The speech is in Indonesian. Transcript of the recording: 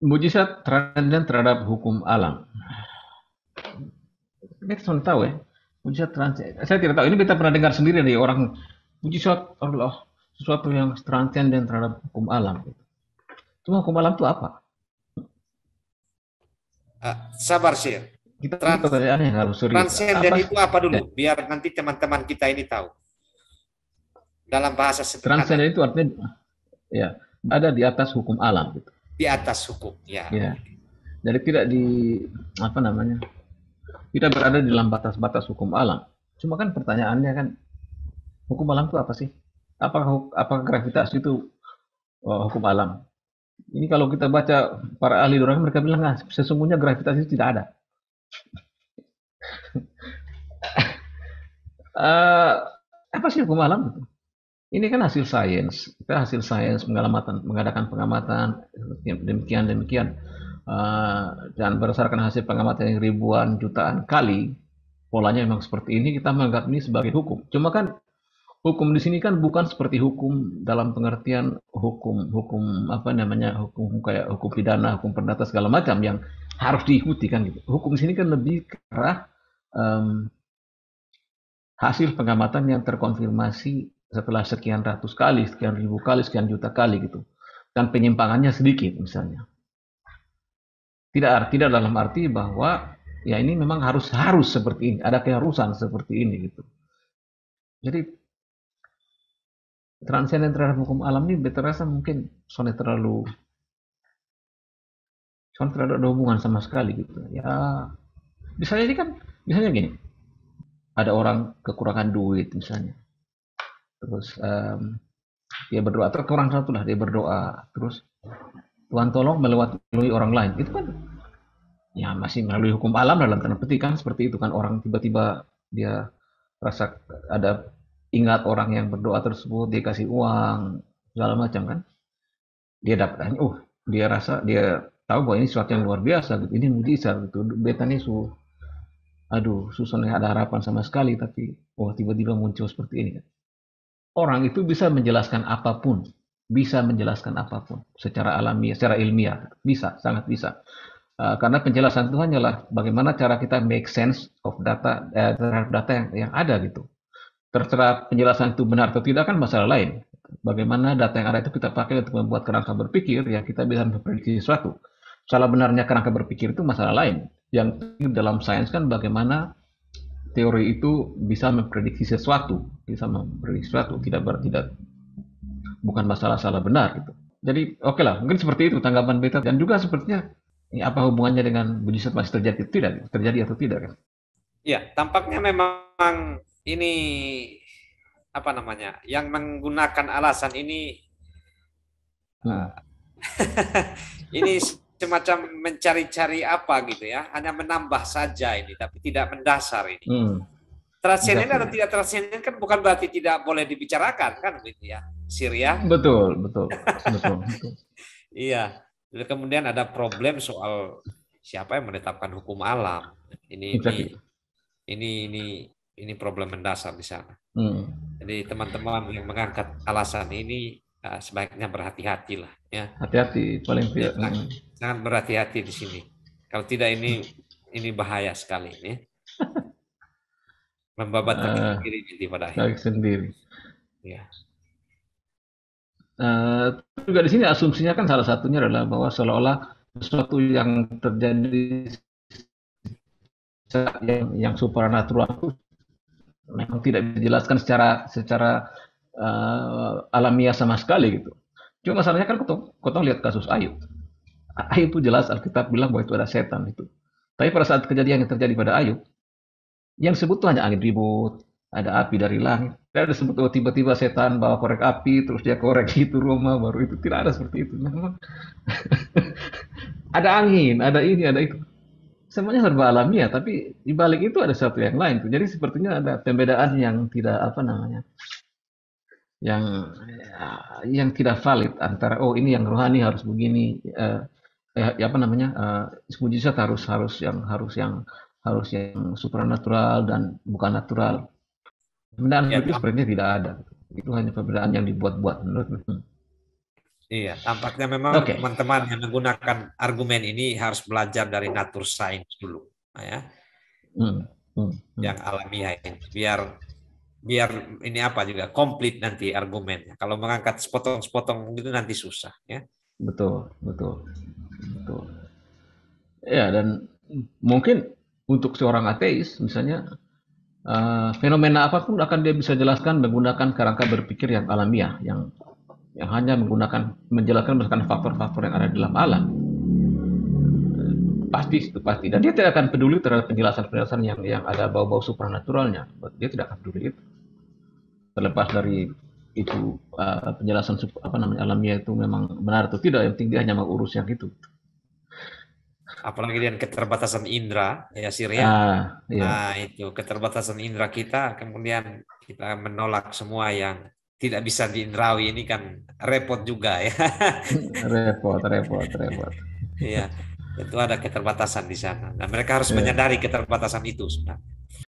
Mujizat transenden terhadap hukum alam. Kita cuma tahu ya, mujizat transenden. Saya tidak tahu. Ini kita pernah dengar sendiri dari orang mujizat Allah sesuatu yang transenden terhadap hukum alam. Cuma hukum alam itu apa? Sabar sih. Kita ini Trans pertanyaannya yang harus serius. Transenden Apa itu apa dulu? Biar nanti teman-teman kita ini tahu dalam bahasa sederhana. transenden itu artinya? Ya, ada di atas hukum alam gitu. Di atas hukum, ya. Ya, jadi tidak di apa namanya? Tidak berada di dalam batas-batas hukum alam. Cuma kan pertanyaannya kan hukum alam itu apa sih? Apakah gravitasi itu hukum alam? Ini kalau kita baca para ahli dorang mereka bilang sesungguhnya gravitasi tidak ada. Uh, apa sih hukum alam itu? Ini kan hasil sains. Kita hasil sains mengadakan pengamatan demikian demikian. Dan berdasarkan hasil pengamatan yang ribuan jutaan kali, polanya memang seperti ini. Kita menganggap ini sebagai hukum. Cuma kan hukum di sini kan bukan seperti hukum dalam pengertian hukum apa namanya hukum kayak hukum pidana, hukum perdata segala macam yang harus diikuti kan gitu. Hukum di sini kan lebih ke arah um, hasil pengamatan yang terkonfirmasi setelah sekian ratus kali, sekian ribu kali, sekian juta kali gitu. Dan penyimpangannya sedikit misalnya. Tidak dalam arti bahwa ya ini memang harus seperti ini, ada keharusan seperti ini gitu. Jadi transenden terhadap hukum alam ini terasa mungkin soalnya terlalu ada hubungan sama sekali gitu. Ya, misalnya ini kan misalnya gini, ada orang kekurangan duit misalnya. Terus dia berdoa atau kurang satu lah dia berdoa terus Tuhan tolong melalui orang lain itu kan ya masih melalui hukum alam dalam tanda petik kan seperti itu kan orang tiba-tiba dia rasa ada ingat orang yang berdoa tersebut dia kasih uang segala macam kan dia dapat dia rasa dia tahu bahwa ini sesuatu yang luar biasa gitu ini mujizat gitu betanya aduh susah ada harapan sama sekali tapi tiba-tiba muncul seperti ini kan orang itu bisa menjelaskan apapun secara alamiah, secara ilmiah, bisa, sangat bisa. Karena penjelasan itu hanyalah bagaimana cara kita make sense of data terhadap data yang ada gitu. Terserah penjelasan itu benar atau tidak kan masalah lain. Bagaimana data yang ada itu kita pakai untuk membuat kerangka berpikir yang kita bisa memprediksi sesuatu. Salah benarnya kerangka berpikir itu masalah lain. Yang dalam sains kan bagaimana teori itu bisa memprediksi sesuatu, tidak bukan masalah salah benar gitu. Jadi oke lah, mungkin seperti itu tanggapan beta dan juga sepertinya ini apa hubungannya dengan mujizat masih terjadi atau tidak kan? Ya, tampaknya memang ini apa namanya, yang menggunakan alasan ini Hmm. ini semacam mencari-cari apa gitu ya, hanya menambah saja ini, tapi tidak mendasar ini. Hmm. Transenden Exactly. atau tidak transenden kan bukan berarti tidak boleh dibicarakan kan gitu ya, Syria. Betul, betul, betul, betul. Iya. Kemudian ada problem soal siapa yang menetapkan hukum alam. Ini ini Exactly. ini ini ini problem mendasar di sana. Hmm. Jadi teman-teman yang mengangkat alasan ini sebaiknya berhati-hati lah ya. Hati-hati paling Ya, tidak. Hmm. sangat berhati-hati di sini. Kalau tidak ini bahaya sekali ini. Membabat kaki Uh, sendiri nanti pada Kaki akhirnya. sendiri. Ya. Juga di sini asumsinya kan salah satunya adalah bahwa seolah-olah sesuatu yang terjadi yang supernatural itu memang tidak dijelaskan secara alamiah sama sekali gitu. Cuma masalahnya kan kotong lihat kasus Ayub. Ayub itu jelas Alkitab bilang bahwa itu ada setan itu. Tapi pada saat kejadian yang terjadi pada Ayub, yang disebut tuh hanya angin ribut, ada api dari langit. Tidak ada sebut tiba-tiba setan bawa korek api, terus dia korek itu rumah, baru itu. Tidak ada seperti itu. Memang ada angin, ada ini, ada itu. Semuanya serba alamiah, tapi di balik itu ada sesuatu yang lain. Tuh. Jadi sepertinya ada pembedaan yang tidak apa namanya, yang yang tidak valid antara ini yang rohani harus begini, apa namanya, mujizat harus yang supranatural dan bukan natural. Pembedaan Ya, seperti itu sepertinya tidak ada. Itu hanya pembedaan yang dibuat-buat menurut. Iya, tampaknya memang Oke. teman-teman yang menggunakan argumen ini harus belajar dari natur sains dulu, nah, ya, Hmm, hmm, hmm. yang alamiah ini, biar biar ini apa juga komplit nanti argumennya. Kalau mengangkat sepotong-sepotong itu nanti susah, ya. Betul, betul, betul. Ya, dan mungkin untuk seorang ateis, misalnya, fenomena apapun akan dia bisa jelaskan menggunakan kerangka berpikir yang alamiah, yang hanya menggunakan menjelaskan berdasarkan faktor-faktor yang ada di dalam alam. Pasti itu pasti. Dan dia tidak akan peduli terhadap penjelasan-penjelasan yang ada bau-bau supranaturalnya. Dia tidak akan peduli itu. Terlepas dari itu penjelasan apa namanya alamiah itu memang benar atau tidak, yang penting dia hanya mau urus yang itu. Apalagi dengan keterbatasan indera, ya Sir, ya. Iya. Nah, itu keterbatasan indera kita, kemudian kita menolak semua yang tidak bisa diindrawi, ini kan repot juga, ya. Repot, repot, repot. Iya, tentu ada keterbatasan di sana. Nah, mereka harus Iya. menyadari keterbatasan itu sebenarnya.